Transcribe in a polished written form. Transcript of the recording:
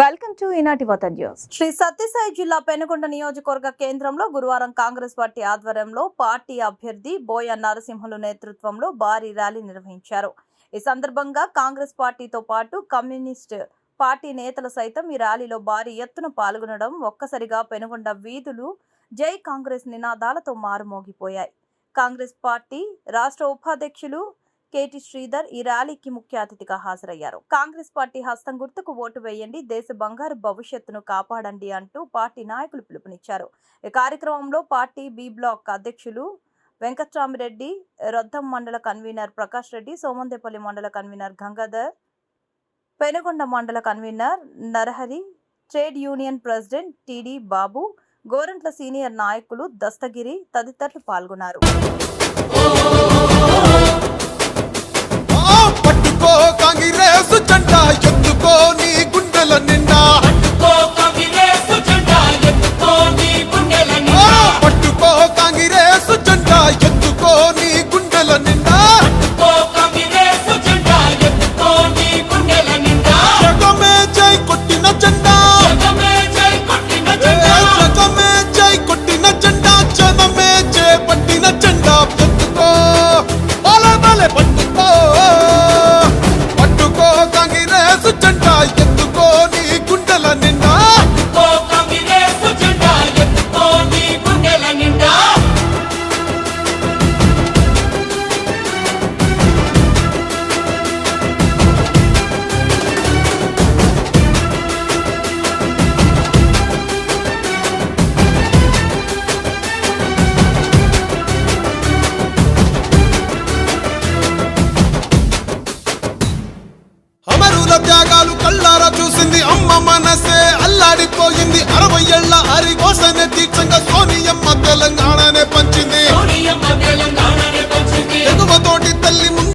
Welcome to ఈనాటి వతన్ news. Shri Sathya Sai జిల్లా పెనుగొండ నియోజకవర్గ కేంద్రంలో గురువారం కాంగ్రెస్ పార్టీ ఆధ్వర్యంలో పార్టీ అభ్యర్థి బోయ నరసింహులు నేతృత్వంలో భారీ ర్యాలీ నిర్వహించారు. ఈ సందర్భంగా కాంగ్రెస్ పార్టీతో పాటు కమ్యూనిస్ట్ పార్టీ నేతలు సైతం ఈ ర్యాలీలో భారీ ఎత్తున పాల్గొనడం ఒక్కసారిగా పెనుగొండ వీధులు జై కాంగ్రెస్ నినాదాలతో మారుమోగిపోయాయి. కాంగ్రెస్ పార్టీ రాష్ట్ర ఉపాధ్యక్షులు కేటీ శ్రీధర్ ఈ ర్యాలీకి ముఖ్య అతిథిగా హాజరయ్యారు. కాంగ్రెస్ పార్టీ హస్తం గుర్తుకు ఓటు వేయండి, దేశ బంగారు భవిష్యత్తును కాపాడండి అంటూ పార్టీ నాయకులు పిలుపునిచ్చారు. ఈ కార్యక్రమంలో పార్టీ బి బ్లాక్ అధ్యక్షులు వెంకట్రామిరెడ్డి, రొద్దం మండల కన్వీనర్ ప్రకాష్ రెడ్డి, సోమందేపల్లి మండల convener Gangadhar, Penukonda mandal convener Narahari, trade union president TD Babu, Gorantla senior నాయకులు దస్తగిరి తదితరులు పాల్గొన్నారు. పట్టుకో కాంగ్రెస్ జెండా ఎత్తుకో నీ గుండెల నిండా, పట్టుకో కాంగ్రెస్ జెండా ఎత్తుకో నీ గుండెల నిండా, పట్టుకో కాంగ్రెస్ జెండా ఎత్తుకో నీ గుండెల నిండా, పట్టుకో కాంగ్రెస్ జెండా ఎత్తుకో నీ గుండెల నిండా. జగమే జై కొట్టిన జెండా, జగమే జై కొట్టిన జెండా, జగమే జై కొట్టిన జెండా, జనమే జై పట్టిన జెండా ఎత్తుకో బాలే బాలే పట్టుకో, పట్టుకో కాంగ్రెస్ జెండా ఎత్తుకో నీ గుండెల నిండా, పట్టుకో కాంగ్రెస్ జెండా ఎత్తుకో నీ గుండెల నిండా. అమరుల త్యాగాలు కళ్ళారా చూసింది అమ్మ మనసే అల్లాడిపోయింది. 60 ఏళ్ల హరికోసనే దీక్షంగా సోనియమ్మ తెలంగాణనే పంచింది.